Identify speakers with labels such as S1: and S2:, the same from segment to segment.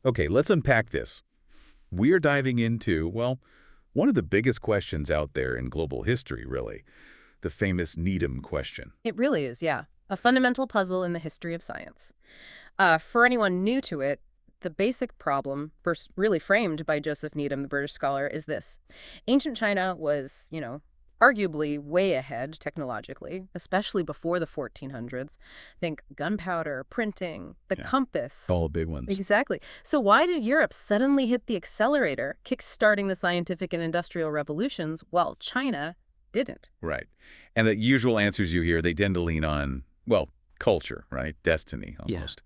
S1: Okay, let's unpack this. We're diving into, well, one of the biggest questions out there in global history, really. The famous Needham question.
S2: It really is, yeah. A fundamental puzzle in the history of science. For anyone new to it, the basic problem, first really framed by Joseph Needham, the British scholar, is this. Ancient China was, arguably way ahead technologically, especially before the 1400s. Think gunpowder, printing, the compass.
S1: All the big ones.
S2: Exactly. So why did Europe suddenly hit the accelerator, kickstarting the scientific and industrial revolutions, while China didn't?
S1: Right. And the usual answers you hear, they tend to lean on, well, culture, right? Destiny, almost.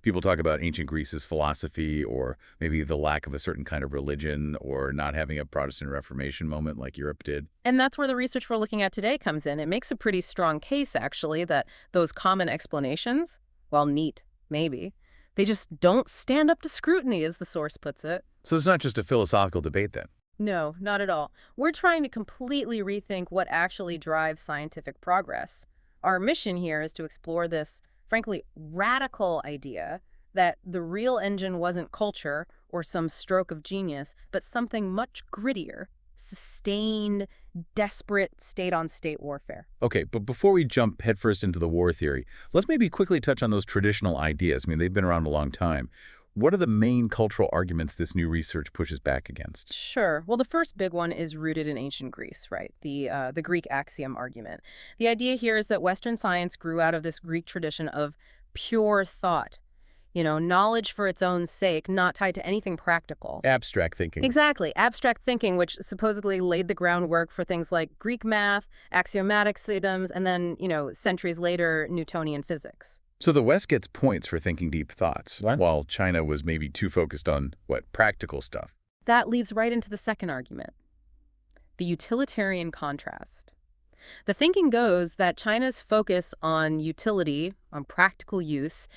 S1: People talk about ancient Greece's philosophy or maybe the lack of a certain kind of religion or not having a Protestant Reformation moment like Europe did.
S2: And that's where the research we're looking at today comes in. It makes a pretty strong case, actually, that those common explanations, while neat, maybe, they just don't stand up to scrutiny, as the source puts it.
S1: So it's not just a philosophical debate then?
S2: No, not at all. We're trying to completely rethink what actually drives scientific progress. Our mission here is to explore this, frankly, radical idea that the real engine wasn't culture or some stroke of genius, but something much grittier, sustained, desperate state-on-state warfare.
S1: Okay, but before we jump headfirst into the war theory, let's maybe quickly touch on those traditional ideas. I mean, they've been around a long time. What are the main cultural arguments this new research pushes back against?
S2: Sure. Well, the first big one is rooted in ancient Greece, right? The Greek axiom argument. The idea here is that Western science grew out of this Greek tradition of pure thought. Knowledge for its own sake, not tied to anything practical.
S1: Abstract thinking.
S2: Exactly. Abstract thinking, which supposedly laid the groundwork for things like Greek math, axiomatic systems, and then, centuries later, Newtonian physics.
S1: So the West gets points for thinking deep thoughts, while China was maybe too focused on, practical stuff.
S2: That leads right into the second argument, the utilitarian contrast. The thinking goes that China's focus on utility, on practical use,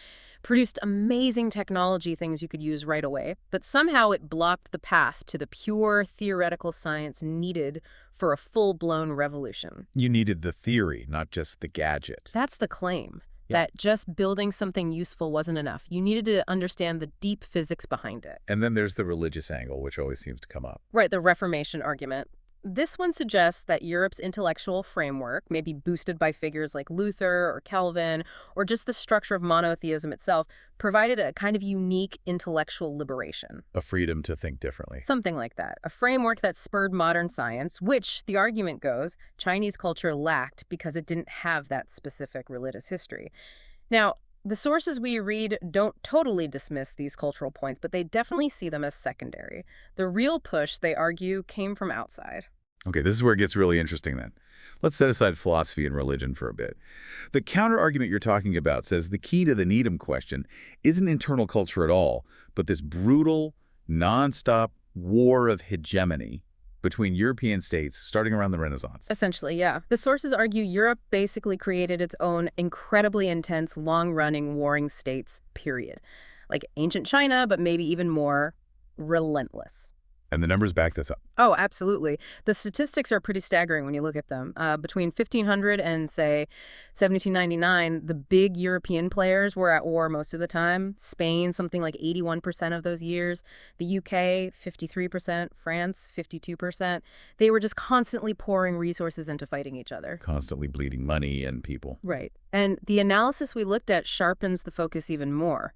S2: produced amazing technology, things you could use right away, but somehow it blocked the path to the pure theoretical science needed for a full-blown revolution.
S1: You needed the theory, not just the gadget.
S2: That's the claim. That just building something useful wasn't enough. You needed to understand the deep physics behind it.
S1: And then there's the religious angle, which always seems to come up.
S2: Right, the Reformation argument. This one suggests that Europe's intellectual framework, maybe boosted by figures like Luther or Calvin, or just the structure of monotheism itself, provided a kind of unique intellectual liberation.
S1: A freedom to think differently.
S2: Something like that. A framework that spurred modern science, which, the argument goes, Chinese culture lacked because it didn't have that specific religious history. Now, the sources we read don't totally dismiss these cultural points, but they definitely see them as secondary. The real push, they argue, came from outside.
S1: Okay, this is where it gets really interesting then. Let's set aside philosophy and religion for a bit. The counter-argument you're talking about says the key to the Needham question isn't internal culture at all, but this brutal, nonstop war of hegemony between European states starting around the Renaissance.
S2: Essentially, yeah. The sources argue Europe basically created its own incredibly intense, long-running warring states, period. Like ancient China, but maybe even more relentless.
S1: And the numbers back this up.
S2: Oh, absolutely. The statistics are pretty staggering when you look at them. Between 1500 and, say, 1799, the big European players were at war most of the time. Spain, something like 81% of those years. The UK, 53%. France, 52%. They were just constantly pouring resources into fighting each other.
S1: Constantly bleeding money and people.
S2: Right. And the analysis we looked at sharpens the focus even more.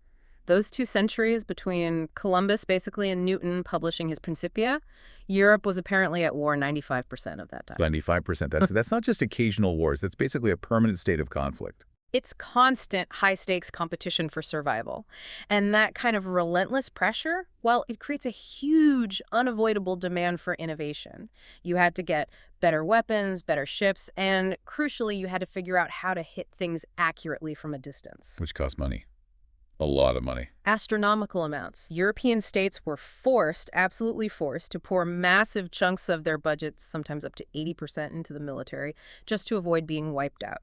S2: Those 2 centuries between Columbus, basically, and Newton publishing his Principia, Europe was apparently at war 95% of that time.
S1: 95%. That's not just occasional wars. That's basically a permanent state of conflict.
S2: It's constant high-stakes competition for survival. And that kind of relentless pressure, well, it creates a huge, unavoidable demand for innovation. You had to get better weapons, better ships, and crucially, you had to figure out how to hit things accurately from a distance.
S1: Which cost money. A lot of money.
S2: Astronomical amounts. European states were forced, absolutely forced, to pour massive chunks of their budgets, sometimes up to 80% into the military, just to avoid being wiped out.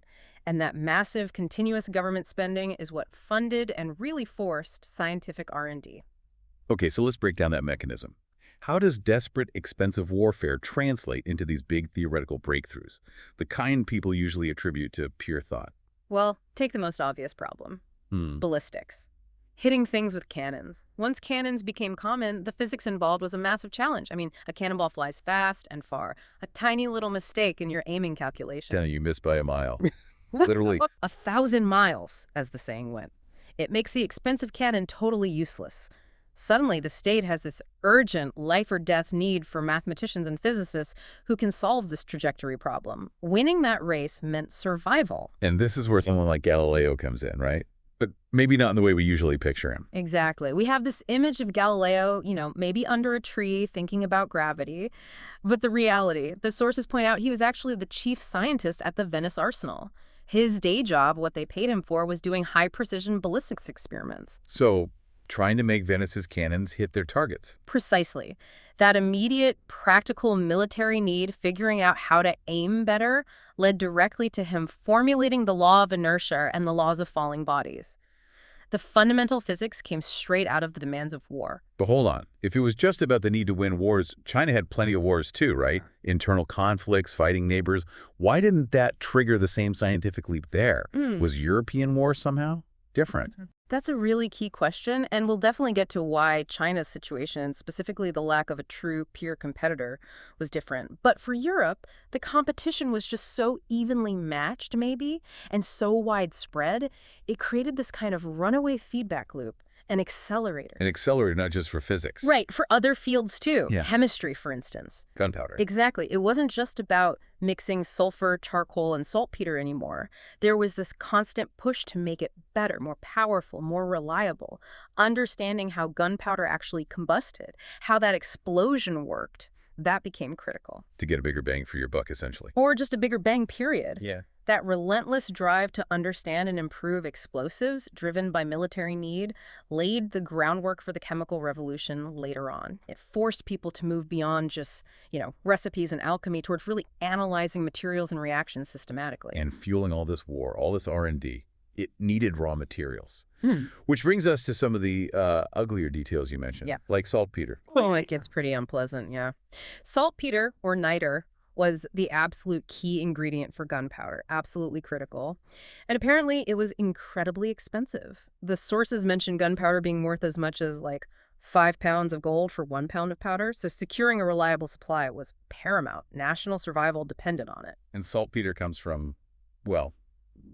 S2: And that massive, continuous government spending is what funded and really forced scientific R&D.
S1: Okay, so let's break down that mechanism. How does desperate, expensive warfare translate into these big theoretical breakthroughs, the kind people usually attribute to pure thought?
S2: Well, take the most obvious problem. Ballistics. hitting things with cannons. Once cannons became common, the physics involved was a massive challenge. I mean, a cannonball flies fast and far. A tiny little mistake in your aiming calculation.
S1: Dana, you missed by a mile. Literally.
S2: 1,000 miles, as the saying went. It makes the expensive cannon totally useless. Suddenly, the state has this urgent life-or-death need for mathematicians and physicists who can solve this trajectory problem. Winning that race meant survival.
S1: And this is where someone like Galileo comes in, right? But maybe not in the way we usually picture him.
S2: Exactly. We have this image of Galileo, maybe under a tree thinking about gravity. But the reality, the sources point out he was actually the chief scientist at the Venice Arsenal. His day job, what they paid him for, was doing high-precision ballistics experiments.
S1: So, trying to make Venice's cannons hit their targets.
S2: Precisely. That immediate, practical military need, figuring out how to aim better, led directly to him formulating the law of inertia and the laws of falling bodies. The fundamental physics came straight out of the demands of war.
S1: But hold on. If it was just about the need to win wars, China had plenty of wars too, right? Internal conflicts, fighting neighbors. Why didn't that trigger the same scientific leap there? Was European war somehow different?
S2: That's a really key question, and we'll definitely get to why China's situation, specifically the lack of a true peer competitor, was different. But for Europe, the competition was just so evenly matched, maybe, and so widespread, it created this kind of runaway feedback loop. An accelerator.
S1: An accelerator, not just for physics.
S2: Right, for other fields too.
S1: Yeah.
S2: Chemistry, for instance.
S1: Gunpowder.
S2: Exactly. It wasn't just about mixing sulfur, charcoal, and saltpeter anymore. There was this constant push to make it better, more powerful, more reliable. Understanding how gunpowder actually combusted, how that explosion worked, that became critical.
S1: To get a bigger bang for your buck, essentially.
S2: Or just a bigger bang, period.
S1: Yeah.
S2: That relentless drive to understand and improve explosives, driven by military need, laid the groundwork for the chemical revolution later on. It forced people to move beyond just, recipes and alchemy towards really analyzing materials and reactions systematically.
S1: And fueling all this war, all this R&D, it needed raw materials. Which brings us to some of the uglier details you mentioned, like saltpeter.
S2: Oh, it gets pretty unpleasant, yeah. Saltpeter, or niter, was the absolute key ingredient for gunpowder, absolutely critical. And apparently it was incredibly expensive. The sources mention gunpowder being worth as much as 5 pounds of gold for 1 pound of powder, so securing a reliable supply was paramount. National survival depended on it.
S1: And saltpeter comes from, well,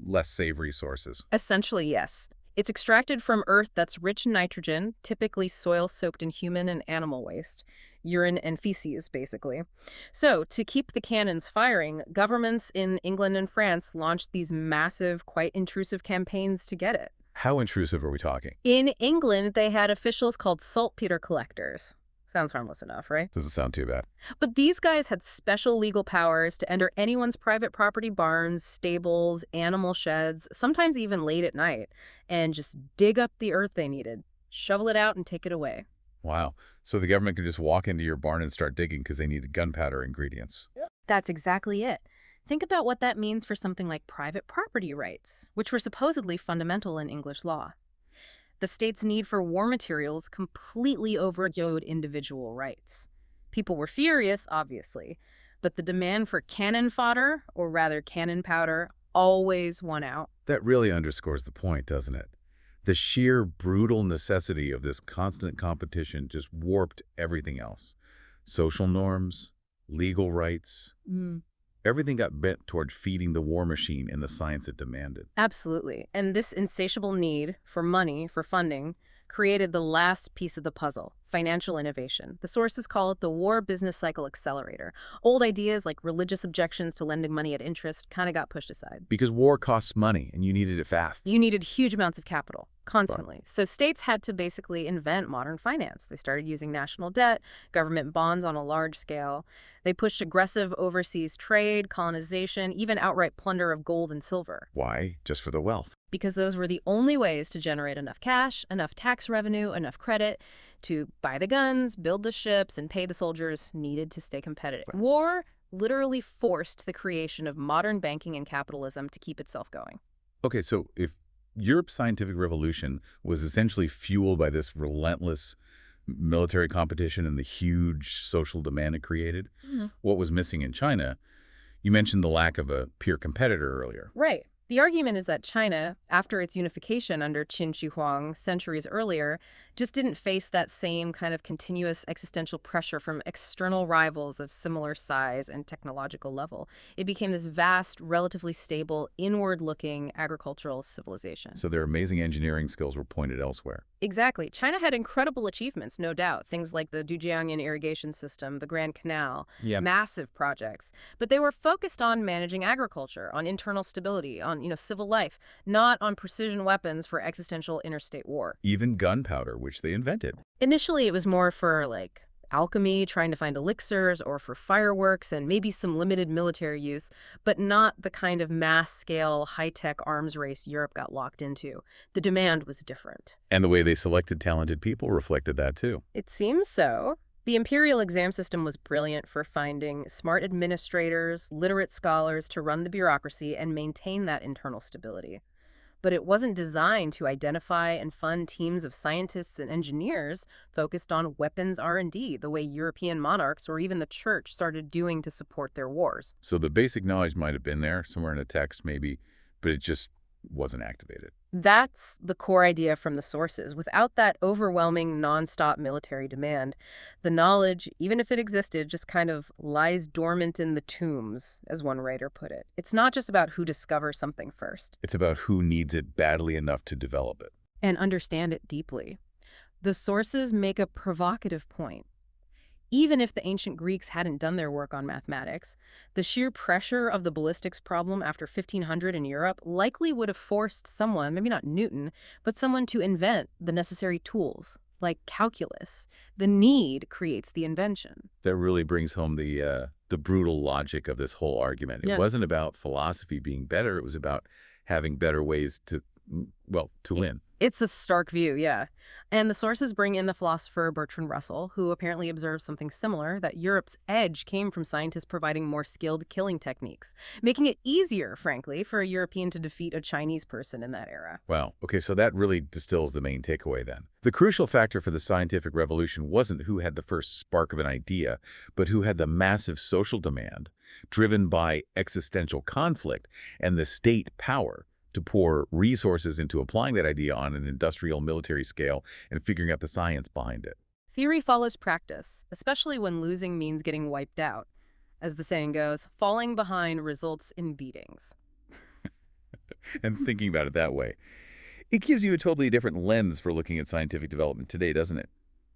S1: less savory sources.
S2: Essentially, yes. It's extracted from earth that's rich in nitrogen, typically soil soaked in human and animal waste. Urine and feces, basically. So, to keep the cannons firing, governments in England and France launched these massive, quite intrusive campaigns to get it.
S1: How intrusive are we talking?
S2: In England, they had officials called saltpeter collectors. Sounds harmless enough, right?
S1: Doesn't sound too bad.
S2: But these guys had special legal powers to enter anyone's private property barns, stables, animal sheds, sometimes even late at night, and just dig up the earth they needed, shovel it out, and take it away.
S1: Wow. So the government could just walk into your barn and start digging because they needed gunpowder ingredients.
S2: That's exactly it. Think about what that means for something like private property rights, which were supposedly fundamental in English law. The state's need for war materials completely overrode individual rights. People were furious, obviously, but the demand for cannon fodder, or rather cannon powder, always won out.
S1: That really underscores the point, doesn't it? The sheer brutal necessity of this constant competition just warped everything else. Social norms, legal rights, everything got bent toward feeding the war machine and the science it demanded.
S2: Absolutely. And this insatiable need for money, for funding, created the last piece of the puzzle, financial innovation. The sources call it the war business cycle accelerator. Old ideas like religious objections to lending money at interest kind of got pushed aside.
S1: Because war costs money and you needed it fast.
S2: You needed huge amounts of capital, constantly. Right. So states had to basically invent modern finance. They started using national debt, government bonds on a large scale. They pushed aggressive overseas trade, colonization, even outright plunder of gold and silver.
S1: Why? Just for the wealth.
S2: Because those were the only ways to generate enough cash, enough tax revenue, enough credit to buy the guns, build the ships, and pay the soldiers needed to stay competitive. Right. War literally forced the creation of modern banking and capitalism to keep itself going.
S1: Okay, so if Europe's scientific revolution was essentially fueled by this relentless military competition and the huge social demand it created, what was missing in China? You mentioned the lack of a peer competitor earlier.
S2: Right. The argument is that China, after its unification under Qin Shi Huang centuries earlier, just didn't face that same kind of continuous existential pressure from external rivals of similar size and technological level. It became this vast, relatively stable, inward-looking agricultural civilization.
S1: So their amazing engineering skills were pointed elsewhere.
S2: Exactly. China had incredible achievements, no doubt. Things like the Dujiangyan irrigation system, the Grand Canal,
S1: Yeah.
S2: massive projects. But they were focused on managing agriculture, on internal stability, on, civil life, not on precision weapons for existential interstate war.
S1: Even gunpowder, which they invented.
S2: Initially, it was more for, alchemy, trying to find elixirs, or for fireworks and maybe some limited military use, but not the kind of mass-scale, high-tech arms race Europe got locked into. The demand was different.
S1: And the way they selected talented people reflected that too.
S2: It seems so. The imperial exam system was brilliant for finding smart administrators, literate scholars to run the bureaucracy and maintain that internal stability. But it wasn't designed to identify and fund teams of scientists and engineers focused on weapons R&D, the way European monarchs or even the church started doing to support their wars.
S1: So the basic knowledge might have been there, somewhere in a text maybe, but it just wasn't activated.
S2: That's the core idea from the sources. Without that overwhelming, nonstop military demand, the knowledge, even if it existed, just kind of lies dormant in the tombs, as one writer put it. It's not just about who discovers something first.
S1: It's about who needs it badly enough to develop it.
S2: And understand it deeply. The sources make a provocative point. Even if the ancient Greeks hadn't done their work on mathematics, the sheer pressure of the ballistics problem after 1500 in Europe likely would have forced someone, maybe not Newton, but someone to invent the necessary tools, like calculus. The need creates the invention.
S1: That really brings home the brutal logic of this whole argument.
S2: Yeah.
S1: It wasn't about philosophy being better. It was about having better ways to win.
S2: It's a stark view, yeah. And the sources bring in the philosopher Bertrand Russell, who apparently observed something similar, that Europe's edge came from scientists providing more skilled killing techniques, making it easier, frankly, for a European to defeat a Chinese person in that era.
S1: Wow. Okay, so that really distills the main takeaway then. The crucial factor for the scientific revolution wasn't who had the first spark of an idea, but who had the massive social demand, driven by existential conflict and the state power to pour resources into applying that idea on an industrial military scale and figuring out the science behind it.
S2: Theory follows practice, especially when losing means getting wiped out. As the saying goes, falling behind results in beatings.
S1: And thinking about it that way, it gives you a totally different lens for looking at scientific development today, doesn't it?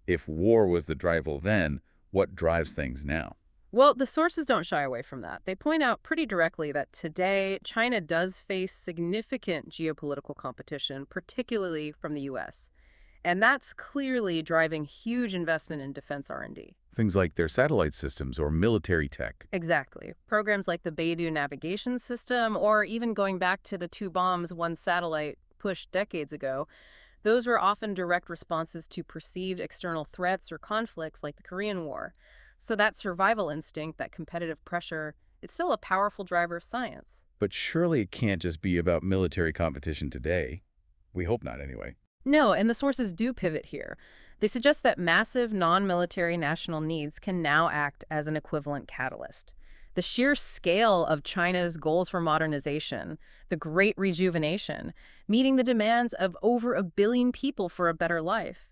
S1: If war was the driver then, what drives things now?
S2: Well, the sources don't shy away from that. They point out pretty directly that today, China does face significant geopolitical competition, particularly from the U.S. And that's clearly driving huge investment in defense R&D.
S1: Things like their satellite systems or military tech.
S2: Exactly. Programs like the Beidou navigation system, or even going back to the 2 bombs, 1 satellite pushed decades ago, those were often direct responses to perceived external threats or conflicts like the Korean War. So that survival instinct, that competitive pressure, it's still a powerful driver of science.
S1: But surely it can't just be about military competition today. We hope not, anyway.
S2: No, and the sources do pivot here. They suggest that massive non-military national needs can now act as an equivalent catalyst. The sheer scale of China's goals for modernization, the Great Rejuvenation, meeting the demands of over 1 billion people for a better life,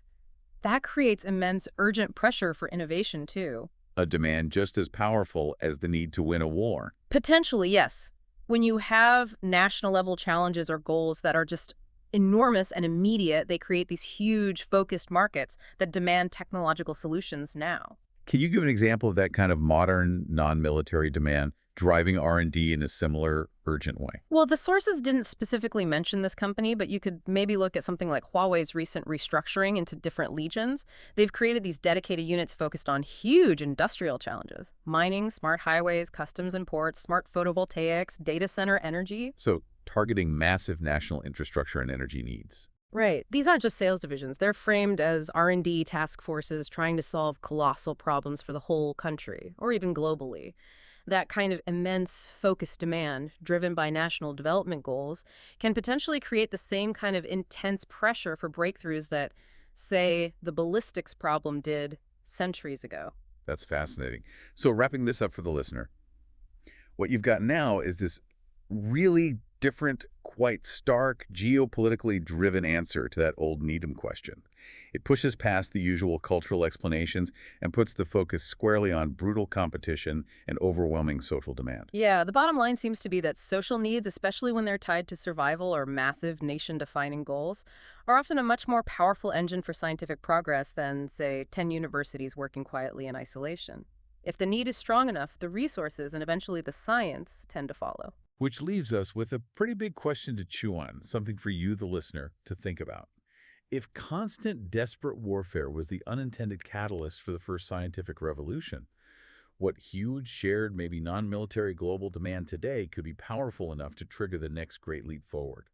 S2: that creates immense urgent pressure for innovation, too.
S1: A demand just as powerful as the need to win a war.
S2: Potentially, yes. When you have national-level challenges or goals that are just enormous and immediate, they create these huge, focused markets that demand technological solutions now.
S1: Can you give an example of that kind of modern, non-military demand driving R&D in a similar, urgent way?
S2: Well, the sources didn't specifically mention this company, but you could maybe look at something like Huawei's recent restructuring into different legions. They've created these dedicated units focused on huge industrial challenges: mining, smart highways, customs and ports, smart photovoltaics, data center energy.
S1: So targeting massive national infrastructure and energy needs.
S2: Right. These aren't just sales divisions. They're framed as R&D task forces trying to solve colossal problems for the whole country, or even globally. That kind of immense focused demand, driven by national development goals, can potentially create the same kind of intense pressure for breakthroughs that, say, the ballistics problem did centuries ago.
S1: That's fascinating. So wrapping this up for the listener, what you've got now is this really different, quite stark, geopolitically driven answer to that old Needham question. It pushes past the usual cultural explanations and puts the focus squarely on brutal competition and overwhelming social demand.
S2: Yeah, the bottom line seems to be that social needs, especially when they're tied to survival or massive nation-defining goals, are often a much more powerful engine for scientific progress than, say, 10 universities working quietly in isolation. If the need is strong enough, the resources and eventually the science tend to follow.
S1: Which leaves us with a pretty big question to chew on, something for you, the listener, to think about. If constant, desperate warfare was the unintended catalyst for the first scientific revolution, what huge, shared, maybe non-military global demand today could be powerful enough to trigger the next great leap forward?